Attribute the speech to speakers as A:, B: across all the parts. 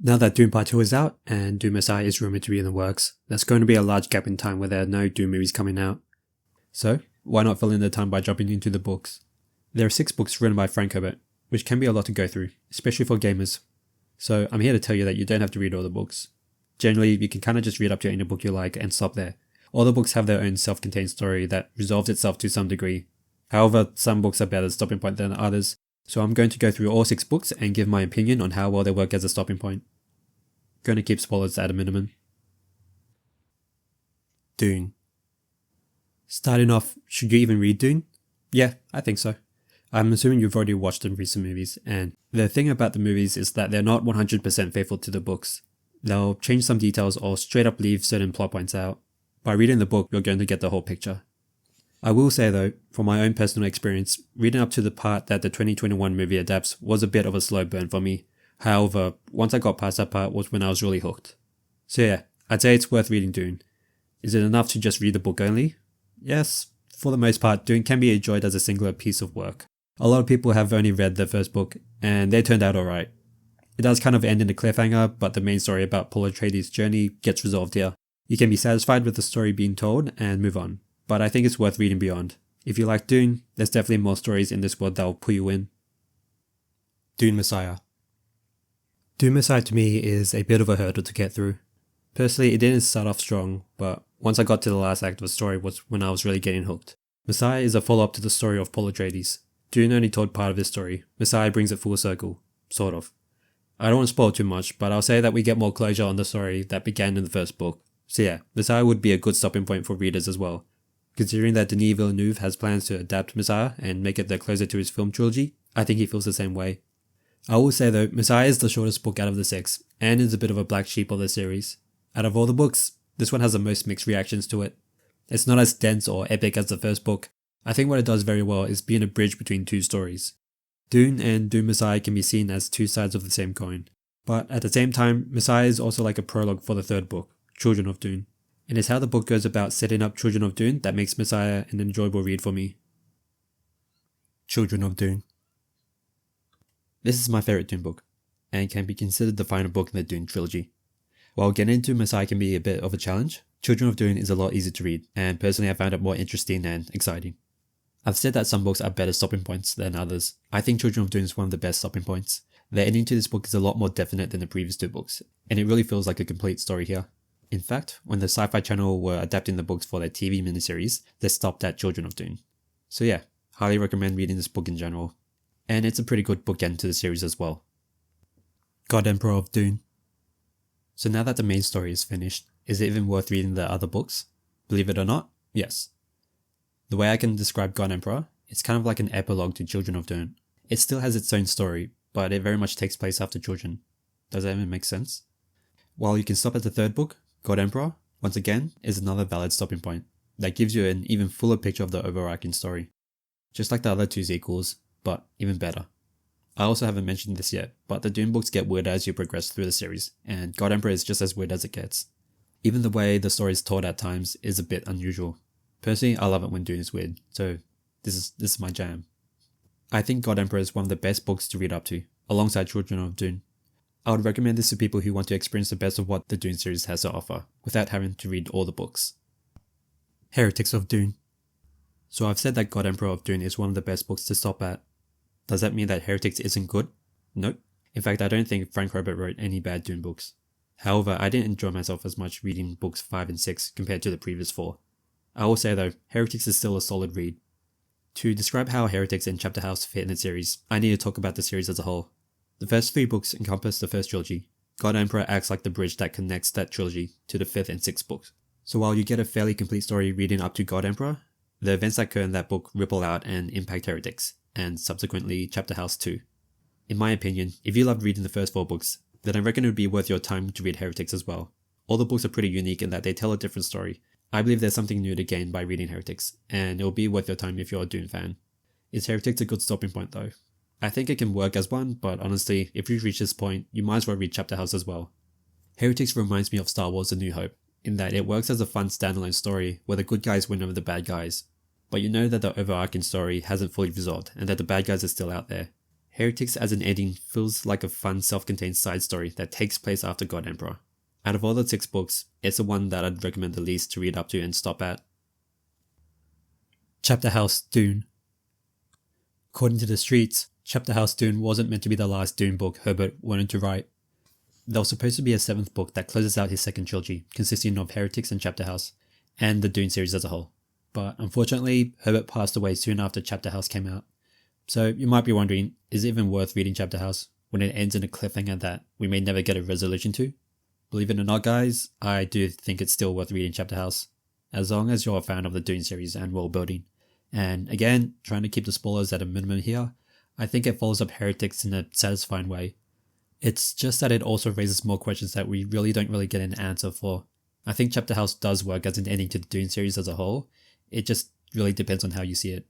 A: Now that Dune Part 2 is out, and Dune Messiah is rumored to be in the works, there's going to be a large gap in time where there are no Dune movies coming out. So, why not fill in the time by jumping into the books? There are 6 books written by Frank Herbert, which can be a lot to go through, especially for gamers. So, I'm here to tell you that you don't have to read all the books. Generally, you can kind of just read up to any book you like and stop there. All the books have their own self-contained story that resolves itself to some degree. However, some books are better stopping point than others, so I'm going to go through all 6 books and give my opinion on how well they work as a stopping point. Going to keep spoilers at a minimum. Dune. Starting off, should you even read Dune? Yeah, I think so. I'm assuming you've already watched the recent movies, and the thing about the movies is that they're not 100% faithful to the books. They'll change some details or straight up leave certain plot points out. By reading the book, you're going to get the whole picture. I will say though, from my own personal experience, reading up to the part that the 2021 movie adapts was a bit of a slow burn for me. However, once I got past that part was when I was really hooked. So yeah, I'd say it's worth reading Dune. Is it enough to just read the book only? Yes, for the most part, Dune can be enjoyed as a singular piece of work. A lot of people have only read the first book, and they turned out alright. It does kind of end in a cliffhanger, but the main story about Paul Atreides' journey gets resolved here. You can be satisfied with the story being told and move on, but I think it's worth reading beyond. If you like Dune, there's definitely more stories in this world that will pull you in. Dune Messiah. Dune Messiah to me is a bit of a hurdle to get through. Personally, it didn't start off strong, but once I got to the last act of the story was when I was really getting hooked. Messiah is a follow-up to the story of Paul Atreides. Dune only told part of this story. Messiah brings it full circle. Sort of. I don't want to spoil too much, but I'll say that we get more closure on the story that began in the first book. So yeah, Messiah would be a good stopping point for readers as well. Considering that Denis Villeneuve has plans to adapt Messiah and make it the closer to his film trilogy, I think he feels the same way. I will say though, Messiah is the shortest book out of the 6, and is a bit of a black sheep of the series. Out of all the books, this one has the most mixed reactions to it. It's not as dense or epic as the first book. I think what it does very well is being a bridge between 2 stories. Dune and Dune Messiah can be seen as 2 sides of the same coin. But at the same time, Messiah is also like a prologue for the 3rd book, Children of Dune. And it's how the book goes about setting up Children of Dune that makes Messiah an enjoyable read for me. Children of Dune. This is my favourite Dune book, and can be considered the final book in the Dune trilogy. While getting into Messiah can be a bit of a challenge, Children of Dune is a lot easier to read, and personally I found it more interesting and exciting. I've said that some books are better stopping points than others. I think Children of Dune is one of the best stopping points. The ending to this book is a lot more definite than the previous 2 books, and it really feels like a complete story here. In fact, when the Sci-Fi Channel were adapting the books for their TV miniseries, they stopped at Children of Dune. So yeah, highly recommend reading this book in general. And it's a pretty good bookend to the series as well. God Emperor of Dune. So now that the main story is finished, is it even worth reading the other books? Believe it or not, yes. The way I can describe God Emperor, it's kind of like an epilogue to Children of Dune. It still has its own story, but it very much takes place after Children. Does that even make sense? While you can stop at the 3rd book, God Emperor, once again, is another valid stopping point that gives you an even fuller picture of the overarching story. Just like the other 2 sequels, but even better. I also haven't mentioned this yet, but the Dune books get weirder as you progress through the series, and God Emperor is just as weird as it gets. Even the way the story is told at times is a bit unusual. Personally, I love it when Dune is weird, so this is my jam. I think God Emperor is one of the best books to read up to, alongside Children of Dune. I would recommend this to people who want to experience the best of what the Dune series has to offer, without having to read all the books. Heretics of Dune. So I've said that God Emperor of Dune is one of the best books to stop at. Does that mean that Heretics isn't good? Nope. In fact, I don't think Frank Herbert wrote any bad Dune books. However, I didn't enjoy myself as much reading books 5 and 6 compared to the previous 4. I will say though, Heretics is still a solid read. To describe how Heretics and Chapter House fit in the series, I need to talk about the series as a whole. The first 3 books encompass the first trilogy. God Emperor acts like the bridge that connects that trilogy to the 5th and 6th books. So while you get a fairly complete story reading up to God Emperor, the events that occur in that book ripple out and impact Heretics, and subsequently Chapter House too. In my opinion, if you loved reading the first 4 books, then I reckon it would be worth your time to read Heretics as well. All the books are pretty unique in that they tell a different story. I believe there's something new to gain by reading Heretics, and it will be worth your time if you're a Dune fan. Is Heretics a good stopping point though? I think it can work as one, but honestly, if you've reached this point, you might as well read Chapter House as well. Heretics reminds me of Star Wars: A New Hope, in that it works as a fun standalone story where the good guys win over the bad guys, but you know that the overarching story hasn't fully resolved and that the bad guys are still out there. Heretics as an ending feels like a fun self-contained side story that takes place after God Emperor. Out of all the 6 books, it's the one that I'd recommend the least to read up to and stop at. Chapter House Dune. According to the streets, Chapter House Dune wasn't meant to be the last Dune book Herbert wanted to write. There was supposed to be a 7th book that closes out his second trilogy, consisting of Heretics and Chapter House, and the Dune series as a whole. But unfortunately, Herbert passed away soon after Chapter House came out. So you might be wondering, is it even worth reading Chapter House when it ends in a cliffhanger that we may never get a resolution to? Believe it or not, guys, I do think it's still worth reading Chapter House, as long as you're a fan of the Dune series and world building. And again, trying to keep the spoilers at a minimum here, I think it follows up Heretics in a satisfying way. It's just that it also raises more questions that we don't really get an answer for. I think Chapter House does work as an ending to the Dune series as a whole. It just really depends on how you see it.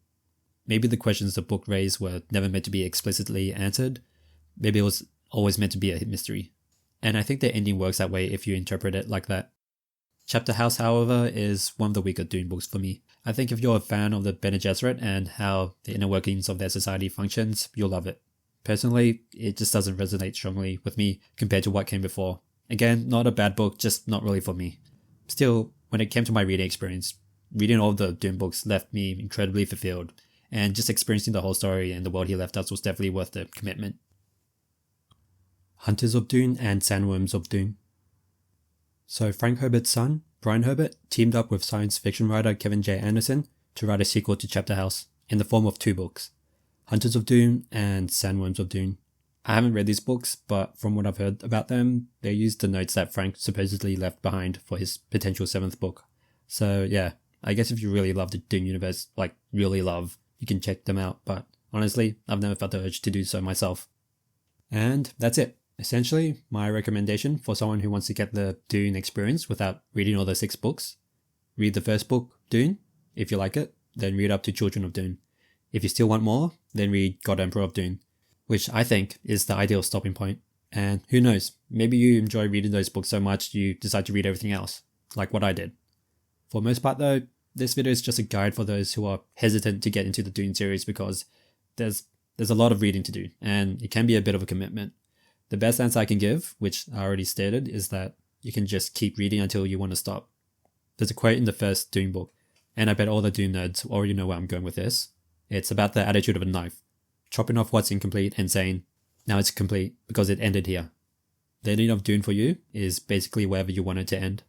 A: Maybe the questions the book raised were never meant to be explicitly answered. Maybe it was always meant to be a mystery. And I think the ending works that way if you interpret it like that. Chapter House, however, is one of the weaker Dune books for me. I think if you're a fan of the Bene Gesserit and how the inner workings of their society functions, you'll love it. Personally, it just doesn't resonate strongly with me compared to what came before. Again, not a bad book, just not really for me. Still, when it came to my reading experience, reading all of the Dune books left me incredibly fulfilled, and just experiencing the whole story and the world he left us was definitely worth the commitment. Hunters of Dune and Sandworms of Dune. So Frank Herbert's son, Brian Herbert, teamed up with science fiction writer Kevin J. Anderson to write a sequel to Chapter House in the form of 2 books, Hunters of Dune and Sandworms of Dune. I haven't read these books, but from what I've heard about them, they used the notes that Frank supposedly left behind for his potential 7th book. So yeah, I guess if you really love the Dune universe, like really love, you can check them out, but honestly, I've never felt the urge to do so myself. And that's it. Essentially, my recommendation for someone who wants to get the Dune experience without reading all the 6 books. Read the first book, Dune. If you like it, then read up to Children of Dune. If you still want more, then read God Emperor of Dune, which I think is the ideal stopping point. And who knows, maybe you enjoy reading those books so much you decide to read everything else, like what I did. For the most part though, this video is just a guide for those who are hesitant to get into the Dune series because there's a lot of reading to do, and it can be a bit of a commitment. The best answer I can give, which I already stated, is that you can just keep reading until you want to stop. There's a quote in the first Dune book, and I bet all the Dune nerds already know where I'm going with this. It's about the attitude of a knife, chopping off what's incomplete and saying, now it's complete because it ended here. The ending of Dune for you is basically wherever you want it to end.